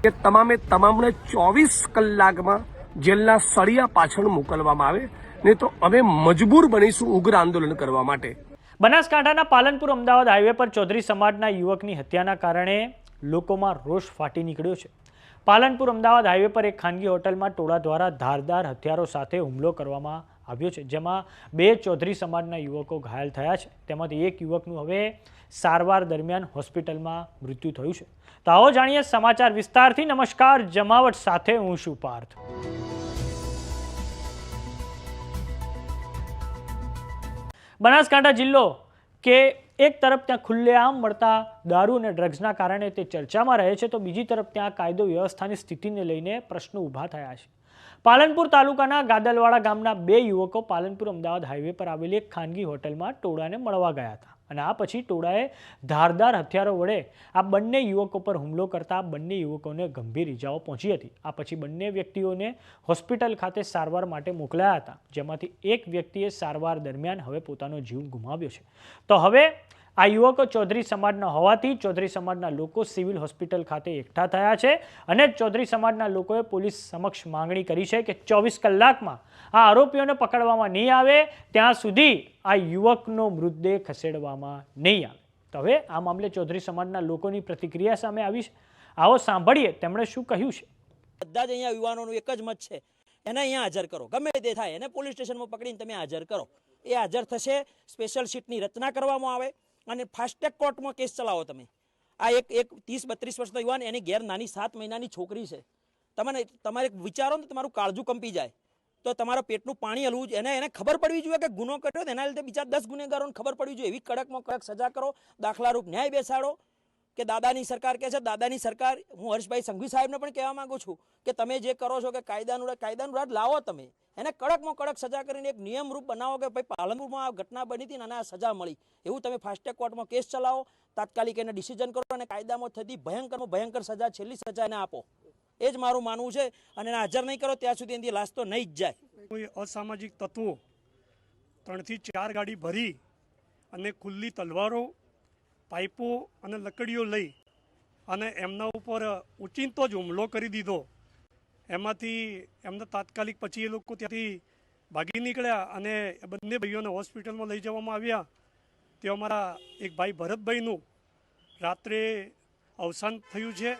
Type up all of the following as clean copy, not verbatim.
કે તમામને 24 કલાકમાં જેલના સળિયા પાછળ મોકલવામાં આવે, નહીં તો અમે મજબૂર બનીશું ઉગ્ર આંદોલન કરવા માટે। બનાસકાંઠાના પાલનપુર અમદાવાદ હાઈવે પર ચૌધરી સમાજના યુવકની હત્યાના કારણે લોકોમાં રોષ ફાટી નીકળ્યો છે। પાલનપુર અમદાવાદ હાઈવે પર એક ખાનગી હોટલમાં ટોળા દ્વારા ધારદાર હથિયારો સાથે હુમલો કરવામાં આવ્યો છે, જેમાં 2 ચૌધરી સમાજના યુવકો ઘાયલ થયા છે। તેમાંથી એક યુવકનું હવે સારવાર દરમિયાન હોસ્પિટલમાં મૃત્યુ થયું છે। તો આવો જાણીએ સમાચાર વિસ્તારથી। નમસ્કાર, જમાવટ સાથે હું છું પાર્થ। બનાસકાંઠા જિલ્લો કે એક તરફ ત્યાં ખુલ્લેઆમ મળતા દારૂ અને ડ્રગ્સના કારણે તે ચર્ચામાં રહે છે, તો બીજી તરફ ત્યાં કાયદો વ્યવસ્થાની સ્થિતિને લઈને પ્રશ્નો ઊભા થયા છે। પાલનપુર તાલુકાના ગાદલવાડા ગામના 2 યુવકો પાલનપુર અમદાવાદ હાઈવે પર આવેલી એક ખાનગી હોટલમાં ટોળાને મળવા ગયા હતા અને આ પછી ટોળાએ ધારદાર હથિયારો વડે આ બંને યુવકો પર હુમલો કરતા બંને યુવકોને ગંભીર ઈજાઓ પહોંચી હતી। આ પછી બંને વ્યક્તિઓને હોસ્પિટલ ખાતે સારવાર માટે મોકલાયા હતા, જેમાંથી એક વ્યક્તિએ સારવાર દરમિયાન હવે પોતાનો જીવ ગુમાવ્યો છે। તો હવે આ યુવકો ચૌધરી સમાજના હોવાથી ચૌધરી સમાજના લોકો સિવિલ હોસ્પિટલ ખાતે એકઠા થયા છે અને ચૌધરી સમાજના લોકોએ પોલીસ સમક્ષ માંગણી કરી છે કે 24 કલાકમાં આ આરોપીઓને પકડવામાં નહીં આવે ત્યાં સુધી આ યુવકનો મૃતદેહ ખસેડવામાં નહીં આવે। તો હવે આ મામલે ચૌધરી સમાજના લોકોની પ્રતિક્રિયા સામે આવી છે। આવો સાંભળીએ તેમણે શું કહ્યું છે। બધા જ અહીંયા યુવાનોનું એક જ મત છે, એને અહીંયા હાજર કરો, ગમે તે થાય એને પોલીસ સ્ટેશનમાં પકડીને તમે હાજર કરો। એ હાજર થશે, સ્પેશિયલ સીટની રચના કરવામાં આવે અને ફાસ્ટ ટ્રેક કોર્ટમાં કેસ ચલાવો તમે। આ એક 30-32 વર્ષનો યુવાન, એની ઘેર નાની 7 મહિનાની છોકરી છે। તમારે વિચારો ને તમારું કાળજું કંપી જાય, તો તમારા પેટનું પાણી હલવું જોઈએ। એને ખબર પડવી જોઈએ કે ગુનો કર્યો, એના લીધે બીજા 10 ગુનેગારોને ખબર પડવી જોઈએ। એવી કડકમાં કડક સજા કરો, દાખલારૂપ ન્યાય બેસાડો। કે દાદાની સરકાર કહે છે, દાદાની સરકાર, હું હર્ષભાઈ સંઘવી સાહેબને પણ કહેવા માંગુ છું કે તમે જે કરો છો કે કાયદાનું રાજ લાવો, તમે એને કડકમાં કડક સજા કરીને એક નિયમરૂપ બનાવો કે ભાઈ પાલનપુરમાં આ ઘટના બની હતી અને આ સજા મળી, એવું તમે ફાસ્ટ ટ્રેક કોર્ટમાં કેસ ચલાવો, તાત્કાલિક એને ડિસિઝન કરો અને કાયદામાં થતી ભયંકરમાં ભયંકર સજા, છેલ્લી સજા એને આપો। એ જ મારું માનવું છે અને એને હાજર નહીં કરો ત્યાં સુધી એની લાશ તો નહીં જ જાય। કોઈ અસામાજિક તત્વો 3 થી 4 ગાડી ભરી અને ખુલ્લી તલવારો, પાઇપો અને લકડીઓ લઈ અને એમના ઉપર ઉચિંતો જ હુમલો કરી દીધો। એમાંથી એમને તાત્કાલિક પછી એ લોકો ત્યાંથી ભાગી નીકળ્યા અને બંને ભાઈઓને હોસ્પિટલમાં લઈ જવામાં આવ્યા। તે અમારા એક ભાઈ ભરતભાઈનું રાત્રે અવસાન થયું છે।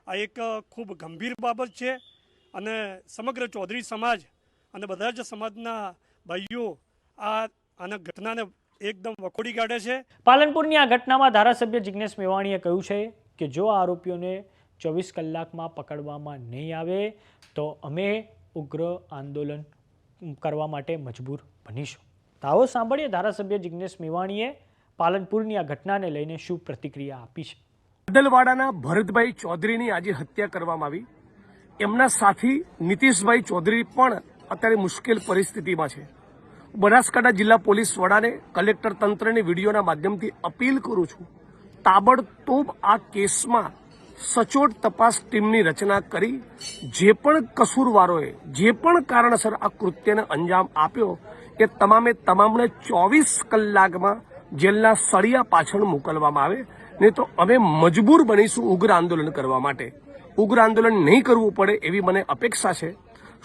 આ એક ખૂબ ગંભીર બાબત છે અને સમગ્ર ચૌધરી સમાજ અને બધા જ સમાજના ભાઈઓ આના ઘટનાને એકદમ વખોડી કાઢે છે। પાલનપુરની આ ઘટનામાં ધારાસભ્ય જિગ્નેશ મેવાણીએ કહ્યું છે કે જો આરોપીઓને 24 કલાકમાં પકડવામાં નહીં આવે તો અમે ઉગ્ર આંદોલન કરવા માટે મજબૂર બનીશું। તો આવો સાંભળીએ ધારાસભ્ય જિગ્નેશ મેવાણીએ પાલનપુરની આ ઘટનાને લઈને શું પ્રતિક્રિયા આપી છે। ગાદલવાડાના ભરતભાઈ ચૌધરીની આજે હત્યા કરવામાં આવી। એમના સાથી નીતિશભાઈ ચૌધરી પણ અત્યારે મુશ્કેલ પરિસ્થિતિમાં છે। બનાસકાંઠા જિલ્લા પોલીસ વડાને, કલેક્ટર તંત્રને વિડીયોના માધ્યમથી અપીલ કરું છું, તાબડતોબ આ કેસમાં સચોટ તપાસ ટીમની રચના કરી જે પણ કસૂરવારોએ જે પણ કારણસર આ કૃત્યને અંજામ આપ્યો એ તમામને 24 કલાકમાં જેલના સળિયા પાછળ મોકલવામાં આવે, નહીં તો અમે મજબૂર બનીશું ઉગ્ર આંદોલન કરવા માટે। ઉગ્ર આંદોલન નહીં કરવું પડે એવી મને અપેક્ષા છે।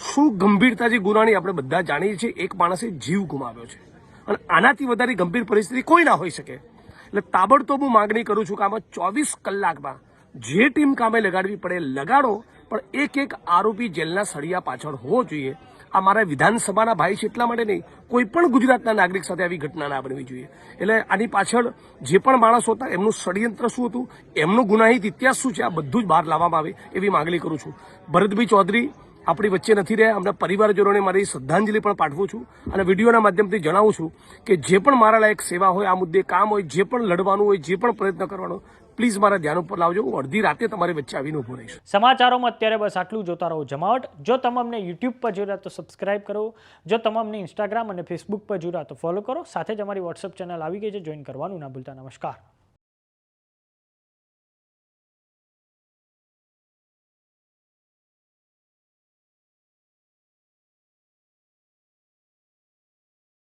શું ગંભીરતાથી ગુનાની આપણે બધા જાણીએ છીએ। એક માણસે જીવ ગુમાવ્યો છે અને આનાથી વધારે ગંભીર પરિસ્થિતિ કોઈ ના હોઈ શકે। એટલે તાબડતોબ હું માંગણી કરું છું કે આમાં 24 કલાકમાં જે ટીમ કામે લગાડવી પડે લગાડો, પણ એક આરોપી જેલના સળિયા પાછળ હોવો જોઈએ। આ મારા વિધાનસભાના ભાઈ છે એટલા માટે નહીં, કોઈ પણ ગુજરાતના નાગરિક સાથે આવી ઘટના ના બનવી જોઈએ। એટલે આની પાછળ જે પણ માણસો હતા એમનું ષડયંત્ર શું હતું, એમનો ગુનાહિત ઇતિહાસ શું છે, આ બધું જ બહાર લાવવામાં આવે એવી માંગણી કરું છું। ભરતભાઈ ચૌધરી આપણી વચ્ચે નથી રહ્યા, અમને પરિવારજનોને મારી શ્રદ્ધાંજલિ પણ પાઠવું છું અને વિડીયોના માધ્યમથી જણાવું છું કે જે પણ મારા લાયક સેવા હોય, આ મુદ્દે કામ હોય, જે પણ લડવાનું હોય, જે પણ પ્રયત્ન કરવાનો, પ્લીઝ મારા ધ્યાન ઉપર લાવજો। હું અડધી રાતે તમારી વચ્ચે આવીને ઉભો રહીશ। સમાચારોમાં અત્યારે બસ આટલું। જોતા રહો જમાવટ। જો તમે અમને યુટ્યુબ પર જોઈ રહ્યા તો સબસ્ક્રાઇબ કરો, જો તમે અમને ઇન્સ્ટાગ્રામ અને ફેસબુક પર જોઈ રહ્યા તો ફોલો કરો, સાથે જ અમારી વોટ્સઅપ ચેનલ આવી ગઈ છે, જોઈન કરવાનું ના ભૂલતા। નમસ્કાર।